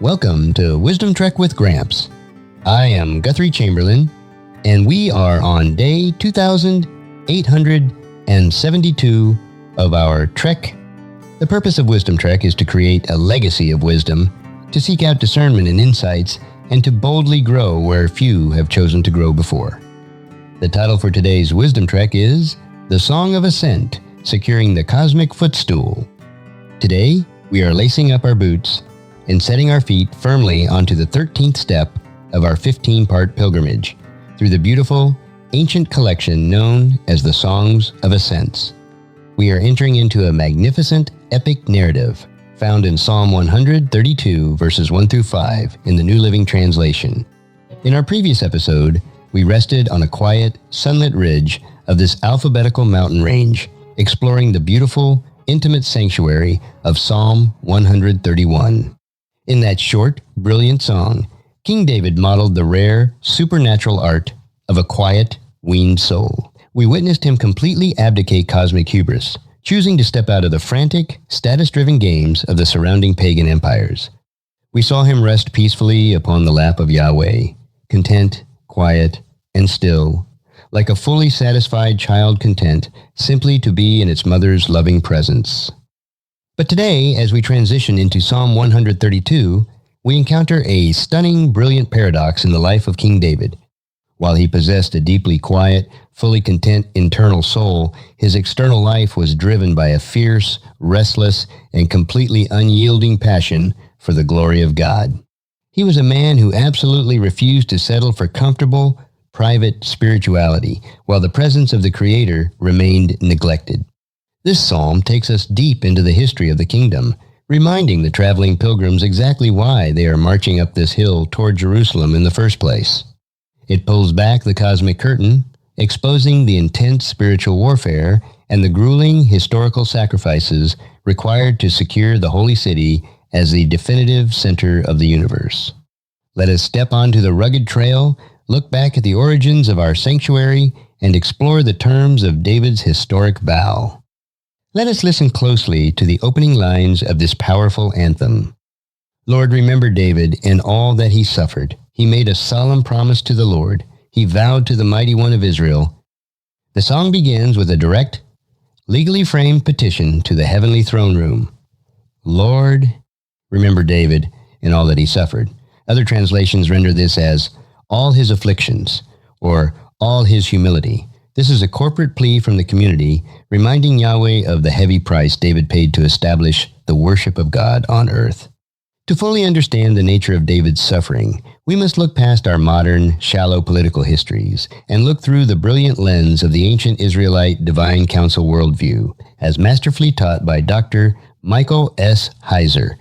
Welcome to Wisdom Trek with Gramps. I am Guthrie Chamberlain, and we are on day 2872 of our trek. The purpose of Wisdom Trek is to create a legacy of wisdom, to seek out discernment and insights, and to boldly grow where few have chosen to grow before. The title for today's Wisdom Trek is The Song of Ascent, Securing the Cosmic Footstool. Today, we are lacing up our boots and setting our feet firmly onto the 13th step of our 15-part pilgrimage through the beautiful, ancient collection known as the Songs of Ascents. We are entering into a magnificent, epic narrative found in Psalm 132, verses 1 through 5 in the New Living Translation. In our previous episode, we rested on a quiet, sunlit ridge of this alphabetical mountain range, exploring the beautiful, intimate sanctuary of Psalm 131. In that short, brilliant song, King David modeled the rare, supernatural art of a quiet, weaned soul. We witnessed him completely abdicate cosmic hubris, choosing to step out of the frantic, status-driven games of the surrounding pagan empires. We saw him rest peacefully upon the lap of Yahweh, content, quiet, and still, like a fully satisfied child content simply to be in its mother's loving presence. But today, as we transition into Psalm 132, we encounter a stunning, brilliant paradox in the life of King David. While he possessed a deeply quiet, fully content internal soul, his external life was driven by a fierce, restless, and completely unyielding passion for the glory of God. He was a man who absolutely refused to settle for comfortable, private spirituality, while the presence of the Creator remained neglected. This psalm takes us deep into the history of the kingdom, reminding the traveling pilgrims exactly why they are marching up this hill toward Jerusalem in the first place. It pulls back the cosmic curtain, exposing the intense spiritual warfare and the grueling historical sacrifices required to secure the holy city as the definitive center of the universe. Let us step onto the rugged trail, look back at the origins of our sanctuary, and explore the terms of David's historic vow. Let us listen closely to the opening lines of this powerful anthem. Lord, remember David and all that he suffered. He made a solemn promise to the Lord. He vowed to the Mighty One of Israel. The song begins with a direct, legally framed petition to the heavenly throne room. Lord, remember David and all that he suffered. Other translations render this as all his afflictions or all his humility. This is a corporate plea from the community, reminding Yahweh of the heavy price David paid to establish the worship of God on earth. To fully understand the nature of David's suffering, we must look past our modern, shallow political histories and look through the brilliant lens of the ancient Israelite divine council worldview, as masterfully taught by Dr. Michael S. Heiser.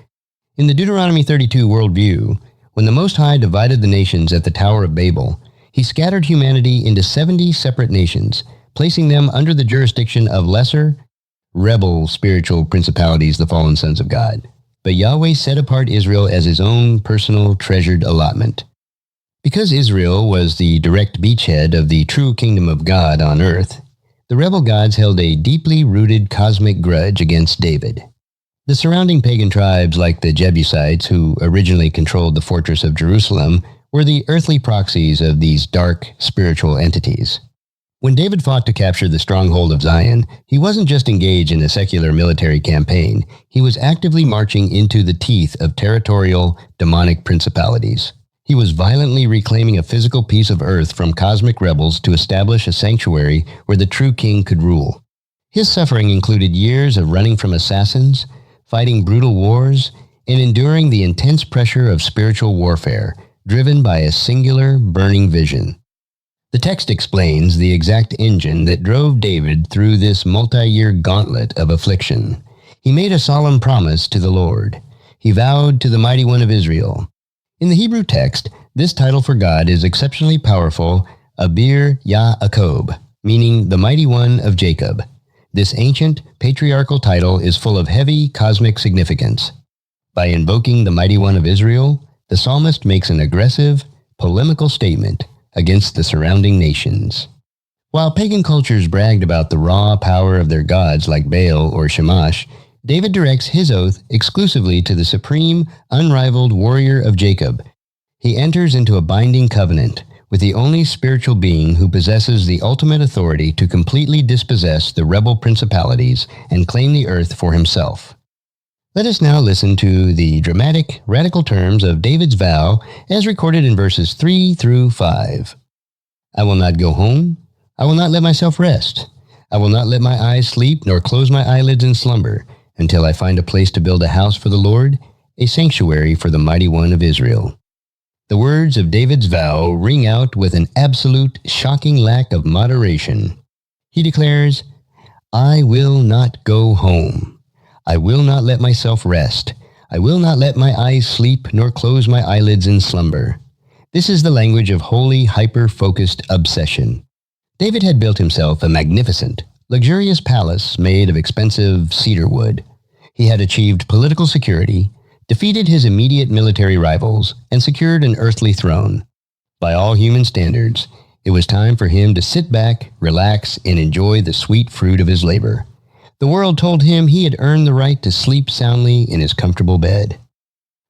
In the Deuteronomy 32 worldview, when the Most High divided the nations at the Tower of Babel, he scattered humanity into 70 separate nations, placing them under the jurisdiction of lesser, rebel spiritual principalities, the fallen sons of God. But Yahweh set apart Israel as his own personal treasured allotment. Because Israel was the direct beachhead of the true kingdom of God on earth, the rebel gods held a deeply rooted cosmic grudge against David. The surrounding pagan tribes like the Jebusites, who originally controlled the fortress of Jerusalem, were the earthly proxies of these dark spiritual entities. When David fought to capture the stronghold of Zion, he wasn't just engaged in a secular military campaign, he was actively marching into the teeth of territorial, demonic principalities. He was violently reclaiming a physical piece of earth from cosmic rebels to establish a sanctuary where the true king could rule. His suffering included years of running from assassins, fighting brutal wars, and enduring the intense pressure of spiritual warfare, driven by a singular, burning vision. The text explains the exact engine that drove David through this multi-year gauntlet of affliction. He made a solemn promise to the Lord. He vowed to the Mighty One of Israel. In the Hebrew text, this title for God is exceptionally powerful, Abir Yaakov, meaning the Mighty One of Jacob. This ancient, patriarchal title is full of heavy cosmic significance. By invoking the Mighty One of Israel, the psalmist makes an aggressive, polemical statement against the surrounding nations. While pagan cultures bragged about the raw power of their gods like Baal or Shamash, David directs his oath exclusively to the supreme, unrivaled warrior of Jacob. He enters into a binding covenant with the only spiritual being who possesses the ultimate authority to completely dispossess the rebel principalities and claim the earth for himself. Let us now listen to the dramatic, radical terms of David's vow as recorded in verses 3 through 5. I will not go home. I will not let myself rest. I will not let my eyes sleep, nor close my eyelids in slumber, until I find a place to build a house for the Lord, a sanctuary for the Mighty One of Israel. The words of David's vow ring out with an absolute, shocking lack of moderation. He declares, I will not go home. I will not let myself rest. I will not let my eyes sleep, nor close my eyelids in slumber. This is the language of holy, hyper-focused obsession. David had built himself a magnificent, luxurious palace made of expensive cedar wood. He had achieved political security, defeated his immediate military rivals, and secured an earthly throne. By all human standards, it was time for him to sit back, relax, and enjoy the sweet fruit of his labor. The world told him he had earned the right to sleep soundly in his comfortable bed.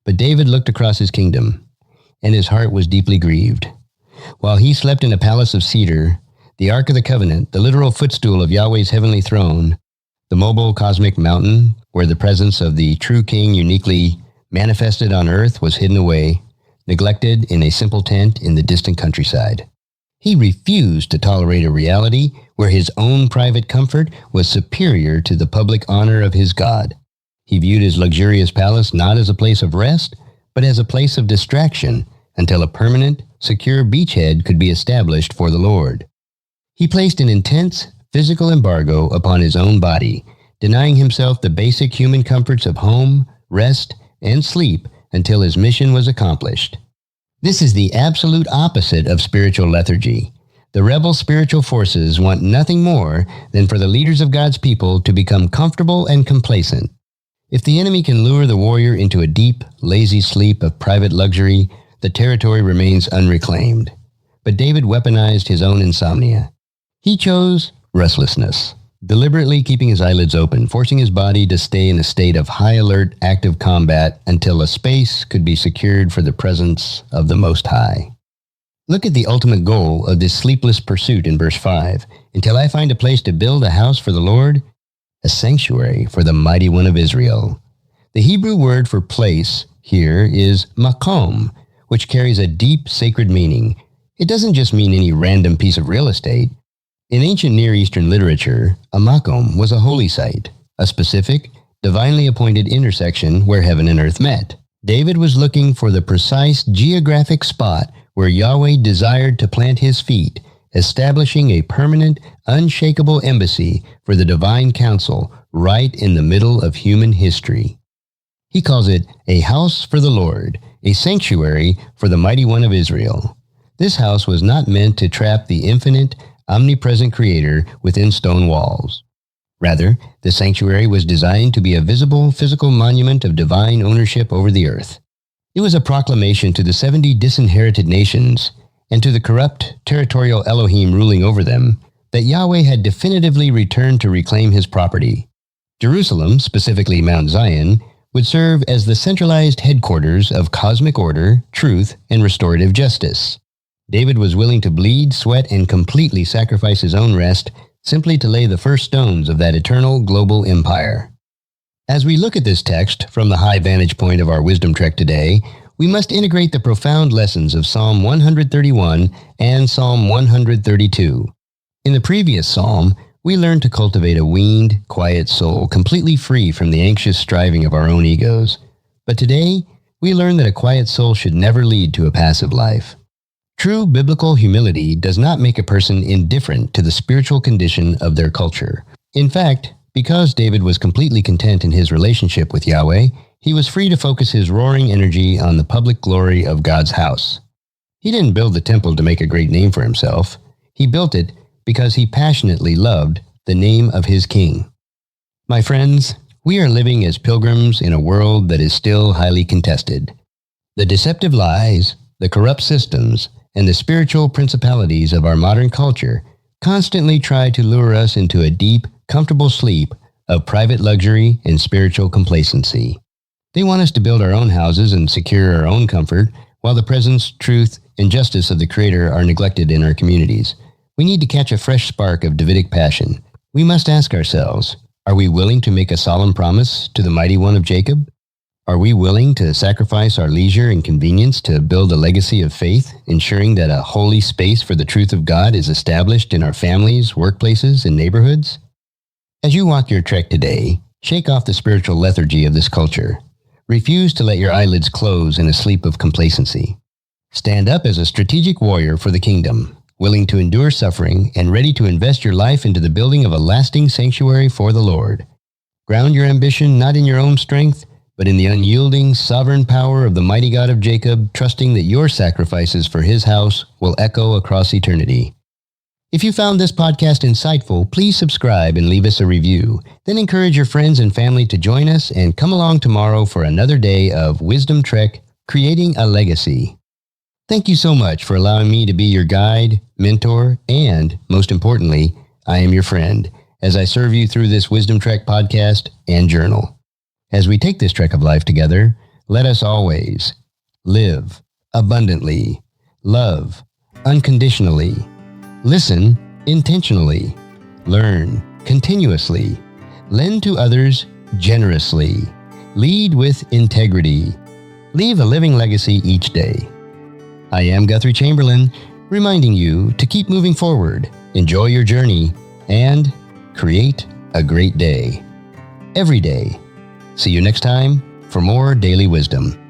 But David looked across his kingdom, and his heart was deeply grieved. While he slept in a palace of cedar, the Ark of the Covenant, the literal footstool of Yahweh's heavenly throne, the mobile cosmic mountain where the presence of the true king uniquely manifested on earth, was hidden away, neglected in a simple tent in the distant countryside. He refused to tolerate a reality where his own private comfort was superior to the public honor of his God. He viewed his luxurious palace not as a place of rest, but as a place of distraction until a permanent, secure beachhead could be established for the Lord. He placed an intense physical embargo upon his own body, denying himself the basic human comforts of home, rest, and sleep until his mission was accomplished. This is the absolute opposite of spiritual lethargy. The rebel spiritual forces want nothing more than for the leaders of God's people to become comfortable and complacent. If the enemy can lure the warrior into a deep, lazy sleep of private luxury, the territory remains unreclaimed. But David weaponized his own insomnia. He chose restlessness, deliberately keeping his eyelids open, forcing his body to stay in a state of high alert, active combat until a space could be secured for the presence of the Most High. Look at the ultimate goal of this sleepless pursuit in verse 5. Until I find a place to build a house for the Lord, a sanctuary for the Mighty One of Israel. The Hebrew word for place here is makom, which carries a deep sacred meaning. It doesn't just mean any random piece of real estate. In ancient Near Eastern literature, a makom was a holy site, a specific, divinely appointed intersection where heaven and earth met. David was looking for the precise geographic spot where Yahweh desired to plant his feet, establishing a permanent, unshakable embassy for the divine council right in the middle of human history. He calls it a house for the Lord, a sanctuary for the Mighty One of Israel. This house was not meant to trap the infinite, omnipresent Creator within stone walls. Rather, the sanctuary was designed to be a visible, physical monument of divine ownership over the earth. It was a proclamation to the 70 disinherited nations and to the corrupt, territorial Elohim ruling over them that Yahweh had definitively returned to reclaim his property. Jerusalem, specifically Mount Zion, would serve as the centralized headquarters of cosmic order, truth, and restorative justice. David was willing to bleed, sweat, and completely sacrifice his own rest simply to lay the first stones of that eternal global empire. As we look at this text from the high vantage point of our Wisdom Trek today, we must integrate the profound lessons of Psalm 131 and Psalm 132. In the previous psalm, we learned to cultivate a weaned, quiet soul completely free from the anxious striving of our own egos. But today, we learn that a quiet soul should never lead to a passive life. True biblical humility does not make a person indifferent to the spiritual condition of their culture. In fact, because David was completely content in his relationship with Yahweh, he was free to focus his roaring energy on the public glory of God's house. He didn't build the temple to make a great name for himself. He built it because he passionately loved the name of his king. My friends, we are living as pilgrims in a world that is still highly contested. The deceptive lies, the corrupt systems, and the spiritual principalities of our modern culture constantly try to lure us into a deep, comfortable sleep of private luxury and spiritual complacency. They want us to build our own houses and secure our own comfort, while the presence, truth, and justice of the Creator are neglected in our communities. We need to catch a fresh spark of Davidic passion. We must ask ourselves, are we willing to make a solemn promise to the Mighty One of Jacob? Are we willing to sacrifice our leisure and convenience to build a legacy of faith, ensuring that a holy space for the truth of God is established in our families, workplaces, and neighborhoods? As you walk your trek today, shake off the spiritual lethargy of this culture. Refuse to let your eyelids close in a sleep of complacency. Stand up as a strategic warrior for the kingdom, willing to endure suffering and ready to invest your life into the building of a lasting sanctuary for the Lord. Ground your ambition not in your own strength, but in the unyielding, sovereign power of the mighty God of Jacob, trusting that your sacrifices for his house will echo across eternity. If you found this podcast insightful, please subscribe and leave us a review. Then encourage your friends and family to join us and come along tomorrow for another day of Wisdom Trek, creating a legacy. Thank you so much for allowing me to be your guide, mentor, and, most importantly, I am your friend as I serve you through this Wisdom Trek podcast and journal. As we take this trek of life together, let us always live abundantly, love unconditionally, listen intentionally, learn continuously, lend to others generously, lead with integrity, leave a living legacy each day. I am Guthrie Chamberlain, reminding you to keep moving forward, enjoy your journey, and create a great day. Every day. See you next time for more Daily Wisdom.